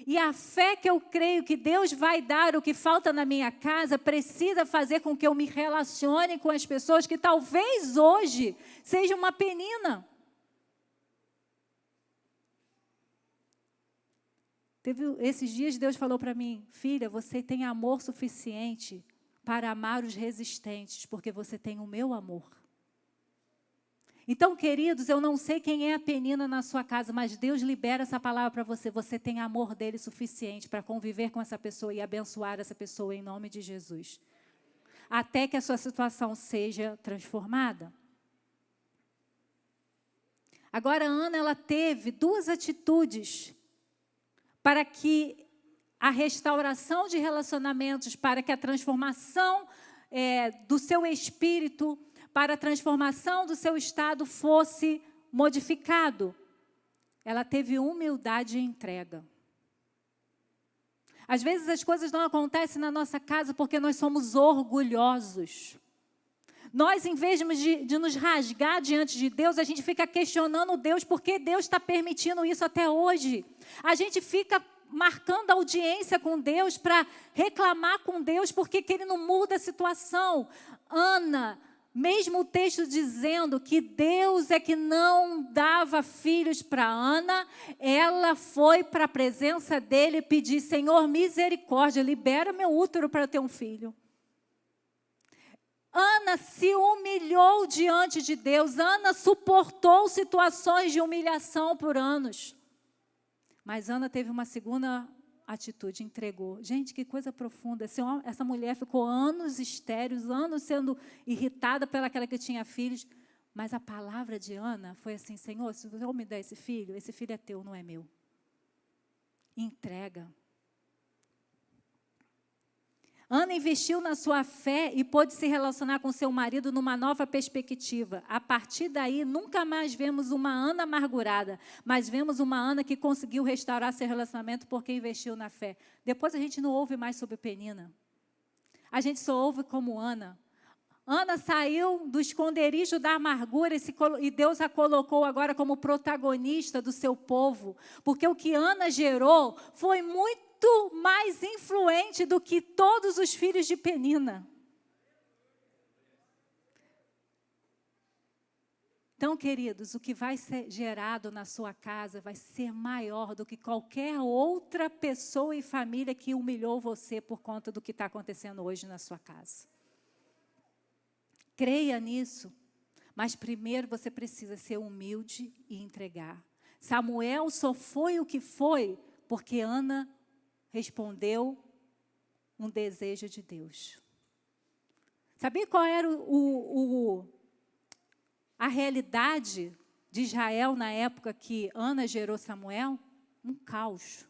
E a fé que eu creio que Deus vai dar o que falta na minha casa precisa fazer com que eu me relacione com as pessoas que talvez hoje seja uma penina. Esses dias Deus falou para mim, filha, você tem amor suficiente para amar os resistentes, porque você tem o meu amor. Então, queridos, eu não sei quem é a penina na sua casa, mas Deus libera essa palavra para você. Você tem amor dele suficiente para conviver com essa pessoa e abençoar essa pessoa em nome de Jesus. Até que a sua situação seja transformada. Agora, Ana, ela teve 2 atitudes para que a restauração de relacionamentos, para que a transformação do seu espírito, para a transformação do seu estado fosse modificado. Ela teve humildade e entrega. Às vezes as coisas não acontecem na nossa casa porque nós somos orgulhosos. Nós, em vez de nos rasgar diante de Deus, a gente fica questionando Deus, por que Deus está permitindo isso até hoje? A gente fica marcando audiência com Deus para reclamar com Deus porque que Ele não muda a situação. Ana, mesmo o texto dizendo que Deus é que não dava filhos para Ana, ela foi para a presença dele e pediu, Senhor, misericórdia, libera meu útero para ter um filho. Ana se humilhou diante de Deus, Ana suportou situações de humilhação por anos. Mas Ana teve uma segunda atitude, entregou. Gente, que coisa profunda. Essa mulher ficou anos estéreis, anos sendo irritada pelaquela que tinha filhos. Mas a palavra de Ana foi assim, Senhor, se o Senhor me der esse filho é teu, não é meu. Entrega. Ana investiu na sua fé e pôde se relacionar com seu marido numa nova perspectiva. A partir daí, nunca mais vemos uma Ana amargurada, mas vemos uma Ana que conseguiu restaurar seu relacionamento porque investiu na fé. Depois a gente não ouve mais sobre Penina. A gente só ouve como Ana. Ana saiu do esconderijo da amargura e Deus a colocou agora como protagonista do seu povo. Porque o que Ana gerou foi muito mais influente do que todos os filhos de Penina. Então, queridos, o que vai ser gerado na sua casa vai ser maior do que qualquer outra pessoa e família que humilhou você por conta do que está acontecendo hoje na sua casa. Creia nisso, mas primeiro você precisa ser humilde e entregar. Samuel só foi o que foi porque Ana respondeu um desejo de Deus. Sabia qual era a realidade de Israel na época que Ana gerou Samuel? Um caos.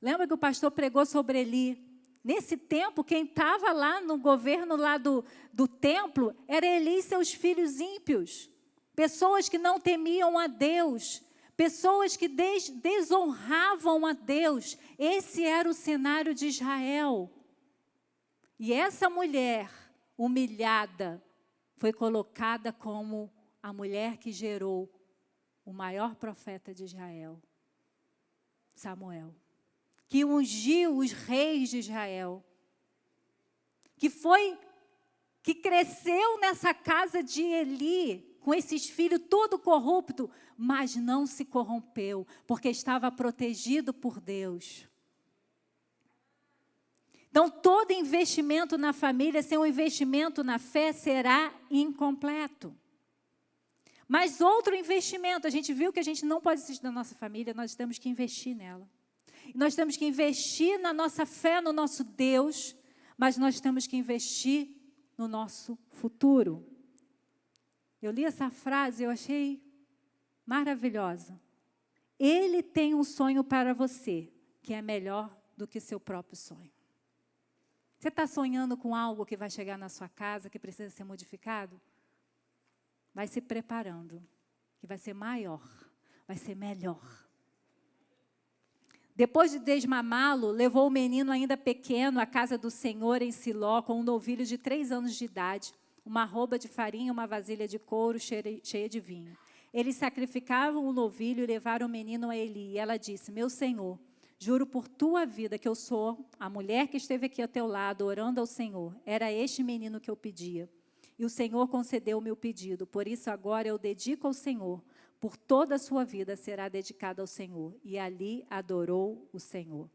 Lembra que o pastor pregou sobre Eli? Nesse tempo, quem estava lá no governo lá do templo era Eli e seus filhos ímpios. Pessoas que não temiam a Deus. Pessoas que desonravam a Deus. Esse era o cenário de Israel. E essa mulher humilhada foi colocada como a mulher que gerou o maior profeta de Israel, Samuel. Que ungiu os reis de Israel. Que cresceu nessa casa de Eli, com esses filhos tudo corrupto, mas não se corrompeu, porque estava protegido por Deus. Então, todo investimento na família, sem um investimento na fé, será incompleto. Mas outro investimento, a gente viu que a gente não pode desistir da nossa família, nós temos que investir nela. Nós temos que investir na nossa fé, no nosso Deus, mas nós temos que investir no nosso futuro. Eu li essa frase e eu achei maravilhosa. Ele tem um sonho para você, que é melhor do que seu próprio sonho. Você está sonhando com algo que vai chegar na sua casa, que precisa ser modificado? Vai se preparando, que vai ser maior, vai ser melhor. Depois de desmamá-lo, levou o menino ainda pequeno à casa do Senhor em Siló, com um novilho de 3 anos de idade, uma arroba de farinha e uma vasilha de couro cheia de vinho. Eles sacrificavam o novilho e levaram o menino a Eli. E ela disse, meu senhor, Juro por tua vida que eu sou a mulher que esteve aqui ao teu lado, orando ao Senhor. Era este menino que eu pedia. E o Senhor concedeu o meu pedido. Por isso agora eu dedico ao Senhor. Por toda a sua vida será dedicada ao Senhor. E ali adorou o Senhor.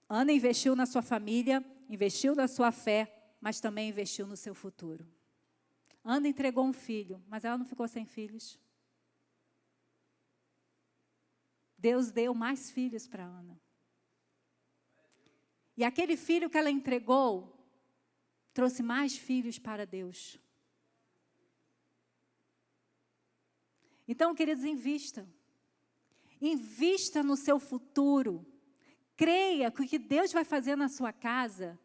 Ana investiu na sua família, investiu na sua fé, mas também investiu no seu futuro. Ana entregou um filho, mas ela não ficou sem filhos. Deus deu mais filhos para Ana. E aquele filho que ela entregou, trouxe mais filhos para Deus. Então, queridos, invista. Invista no seu futuro. Creia que o que Deus vai fazer na sua casa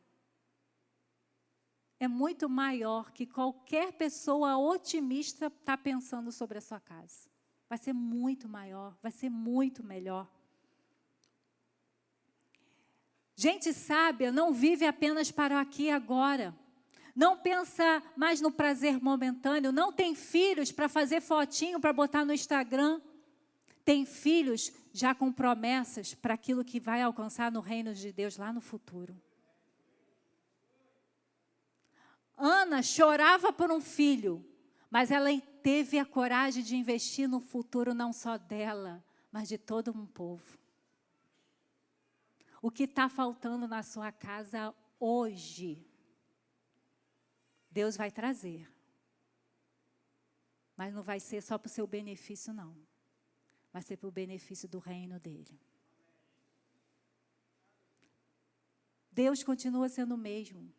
é muito maior que qualquer pessoa otimista está pensando sobre a sua casa. Vai ser muito maior, vai ser muito melhor. Gente sábia não vive apenas para o aqui e agora. Não pensa mais no prazer momentâneo. Não tem filhos para fazer fotinho, para botar no Instagram. Tem filhos já com promessas para aquilo que vai alcançar no reino de Deus lá no futuro. Ana chorava por um filho, mas ela teve a coragem de investir no futuro não só dela, mas de todo um povo. O que está faltando na sua casa hoje, Deus vai trazer. Mas não vai ser só para o seu benefício, não. Vai ser para o benefício do reino dele. Deus continua sendo o mesmo.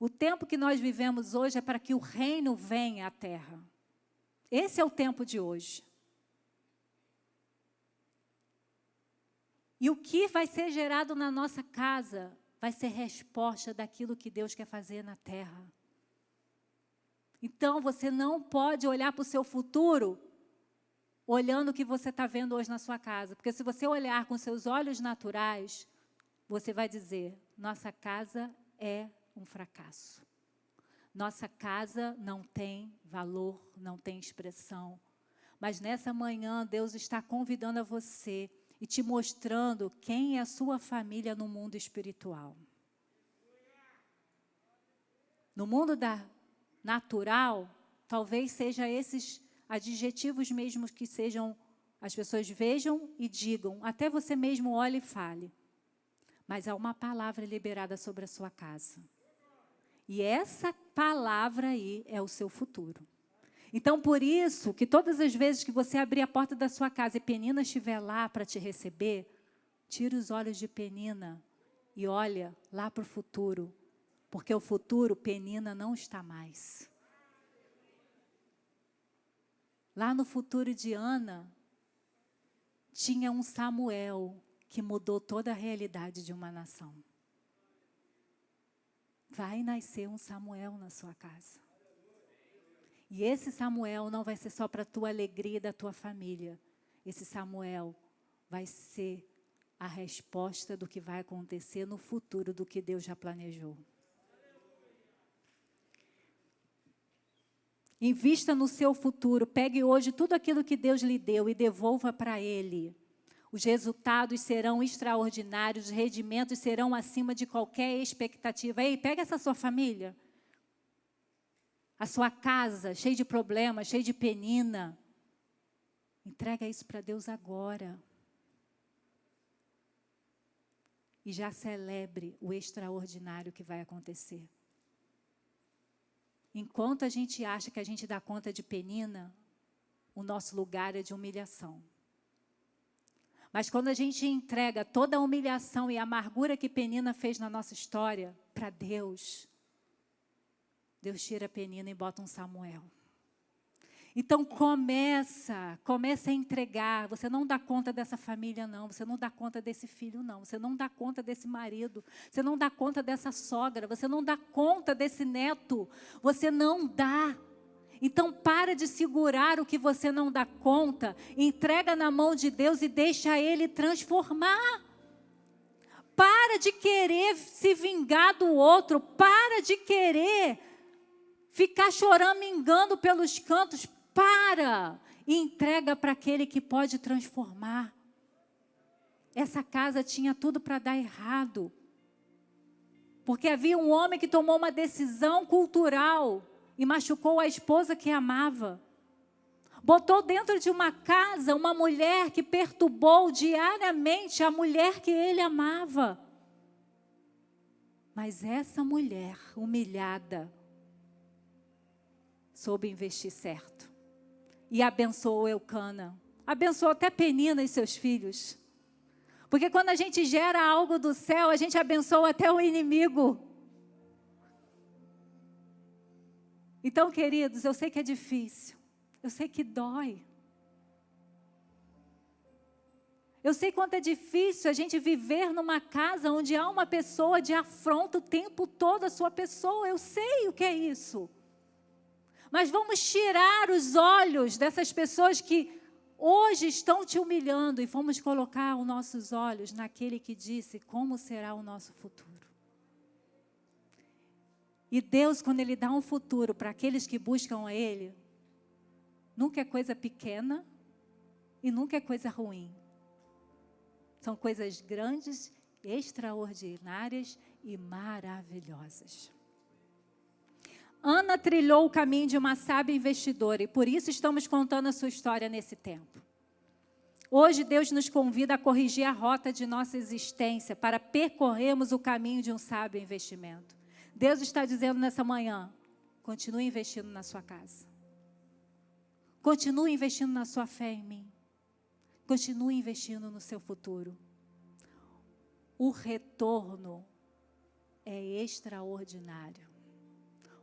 O tempo que nós vivemos hoje é para que o reino venha à terra. Esse é o tempo de hoje. E o que vai ser gerado na nossa casa vai ser resposta daquilo que Deus quer fazer na terra. Então, você não pode olhar para o seu futuro olhando o que você está vendo hoje na sua casa. Porque se você olhar com seus olhos naturais, você vai dizer, nossa casa é um fracasso. Nossa casa não tem valor, não tem expressão. Mas nessa manhã, Deus está convidando a você e te mostrando quem é a sua família no mundo espiritual. No mundo natural, talvez seja esses adjetivos mesmos que sejam, as pessoas vejam e digam, até você mesmo olhe e fale. Mas há uma palavra liberada sobre a sua casa. E essa palavra aí é o seu futuro. Então, por isso, que todas as vezes que você abrir a porta da sua casa e Penina estiver lá para te receber, tira os olhos de Penina e olha lá para o futuro. Porque o futuro, Penina não está mais. Lá no futuro de Ana, tinha um Samuel que mudou toda a realidade de uma nação. Vai nascer um Samuel na sua casa. E esse Samuel não vai ser só para a tua alegria e da tua família. Esse Samuel vai ser a resposta do que vai acontecer no futuro, do que Deus já planejou. Invista no seu futuro. Pegue hoje tudo aquilo que Deus lhe deu e devolva para Ele. Os resultados serão extraordinários, os rendimentos serão acima de qualquer expectativa. Ei, pega essa sua família, a sua casa, cheia de problemas, cheia de penina. Entrega isso para Deus agora. E já celebre o extraordinário que vai acontecer. Enquanto a gente acha que a gente dá conta de penina, o nosso lugar é de humilhação. Mas quando a gente entrega toda a humilhação e a amargura que Penina fez na nossa história para Deus, Deus tira a Penina e bota um Samuel. Então começa a entregar. Você não dá conta dessa família, não. Você não dá conta desse filho, não. Você não dá conta desse marido. Você não dá conta dessa sogra. Você não dá conta desse neto. Você não dá. Então, para de segurar o que você não dá conta, entrega na mão de Deus e deixa Ele transformar. Para de querer se vingar do outro, para de querer ficar choramingando pelos cantos, para e entrega para aquele que pode transformar. essa casa tinha tudo para dar errado. Porque havia um homem que tomou uma decisão cultural e machucou a esposa que amava. Botou dentro de uma casa uma mulher que perturbou diariamente a mulher que ele amava. Mas essa mulher humilhada soube investir certo. E abençoou Eucana. Abençoou até Penina e seus filhos. Porque quando a gente gera algo do céu, a gente abençoa até o inimigo. Então, queridos, eu sei que é difícil. Eu sei que dói. Eu sei quanto é difícil a gente viver numa casa onde há uma pessoa de afronta o tempo todo a sua pessoa. Eu sei o que é isso. Mas vamos tirar os olhos dessas pessoas que hoje estão te humilhando e vamos colocar os nossos olhos naquele que disse como será o nosso futuro. E Deus, quando Ele dá um futuro para aqueles que buscam a Ele, nunca é coisa pequena e nunca é coisa ruim. São coisas grandes, extraordinárias e maravilhosas. Ana trilhou o caminho de uma sábia investidora e por isso estamos contando a sua história nesse tempo. Hoje Deus nos convida a corrigir a rota de nossa existência para percorrermos o caminho de um sábio investimento. Deus está dizendo nessa manhã, continue investindo na sua casa. Continue investindo na sua fé em mim. Continue investindo no seu futuro. O retorno é extraordinário.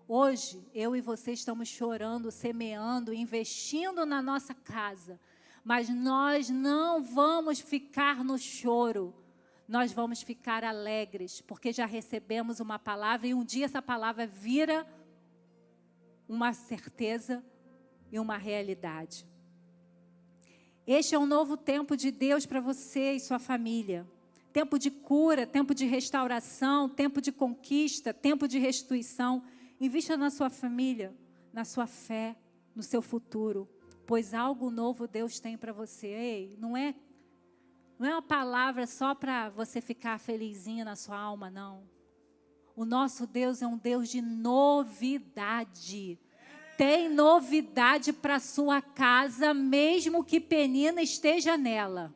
Hoje, eu e você estamos chorando, semeando, investindo na nossa casa. Mas nós não vamos ficar no choro. Nós vamos ficar alegres, porque já recebemos uma palavra e um dia essa palavra vira uma certeza e uma realidade. Este é um novo tempo de Deus para você e sua família. Tempo de cura, tempo de restauração, tempo de conquista, tempo de restituição. Invista na sua família, na sua fé, no seu futuro, pois algo novo Deus tem para você. Ei, não é uma palavra só para você ficar felizinha na sua alma, não. O nosso Deus é um Deus de novidade. Tem novidade para a sua casa, mesmo que Penina esteja nela.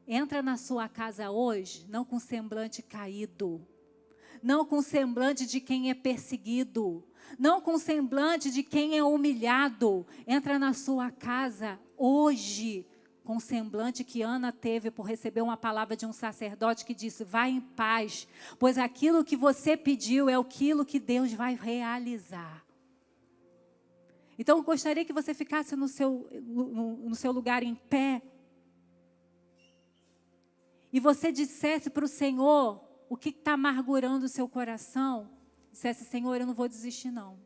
Entra na sua casa hoje, não com semblante caído. Não com semblante de quem é perseguido. Não com semblante de quem é humilhado. Entra na sua casa hoje com o semblante que Ana teve por receber uma palavra de um sacerdote que disse, vai em paz, pois aquilo que você pediu é aquilo que Deus vai realizar. Então, eu gostaria que você ficasse no seu lugar em pé e você dissesse para o Senhor o que está amargurando o seu coração. Dissesse, Senhor, eu não vou desistir não.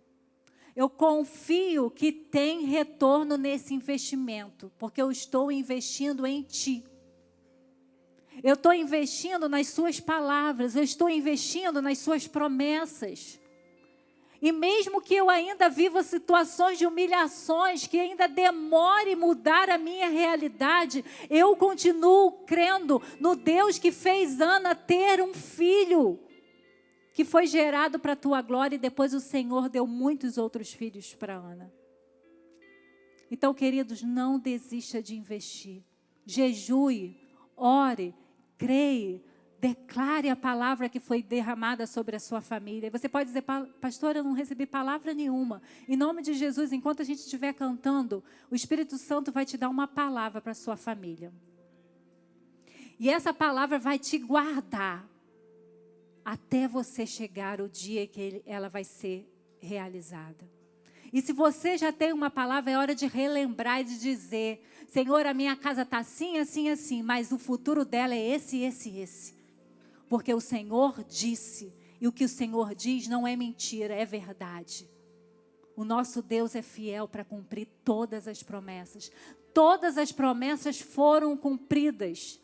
Eu confio que tem retorno nesse investimento, porque eu estou investindo em Ti. Eu estou investindo nas Suas palavras, eu estou investindo nas Suas promessas. E mesmo que eu ainda viva situações de humilhações, que ainda demore mudar a minha realidade, eu continuo crendo no Deus que fez Ana ter um filho, que foi gerado para a tua glória, e depois o Senhor deu muitos outros filhos para Ana. Então, queridos, não desista de investir. Jejue, ore, creia, declare a palavra que foi derramada sobre a sua família. Você pode dizer, pastor, eu não recebi palavra nenhuma. Em nome de Jesus, enquanto a gente estiver cantando, o Espírito Santo vai te dar uma palavra para a sua família. E essa palavra vai te guardar até você chegar o dia que ela vai ser realizada. E se você já tem uma palavra, é hora de relembrar e de dizer, Senhor, a minha casa está assim, assim, assim, mas o futuro dela é esse, esse, esse. Porque o Senhor disse, e o que o Senhor diz não é mentira, é verdade. O nosso Deus é fiel para cumprir todas as promessas. Todas as promessas foram cumpridas,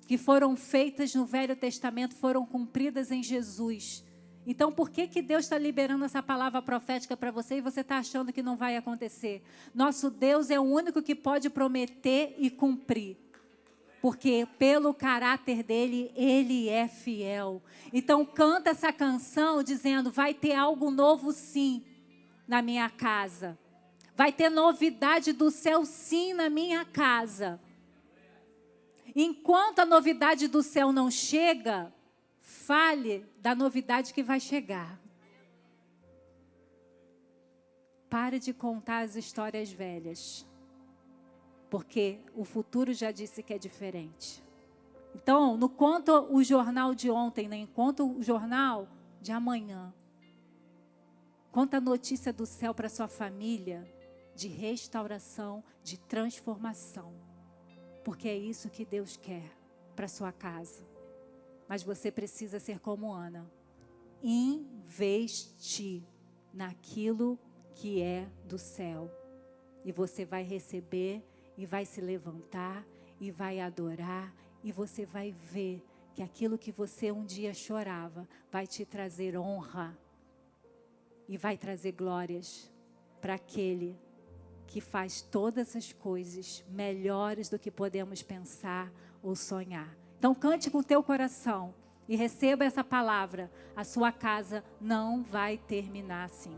que foram feitas no Velho Testamento, foram cumpridas em Jesus. Então, por que Deus está liberando essa palavra profética para você e você está achando que não vai acontecer? Nosso Deus é o único que pode prometer e cumprir. Porque pelo caráter dele, ele é fiel. Então, canta essa canção dizendo, vai ter algo novo sim na minha casa. Vai ter novidade do céu sim na minha casa. Enquanto a novidade do céu não chega, fale da novidade que vai chegar. Pare de contar as histórias velhas. Porque o futuro já disse que é diferente. Então, não conta o jornal de ontem, nem conta o jornal de amanhã. Conta a notícia do céu para sua família, de restauração, de transformação. Porque é isso que Deus quer para sua casa. Mas você precisa ser como Ana. Investir naquilo que é do céu. E você vai receber, e vai se levantar, e vai adorar, e você vai ver que aquilo que você um dia chorava, vai te trazer honra. E vai trazer glórias para aquele que faz todas as coisas melhores do que podemos pensar ou sonhar. Então cante com o teu coração e receba essa palavra. A sua casa não vai terminar assim.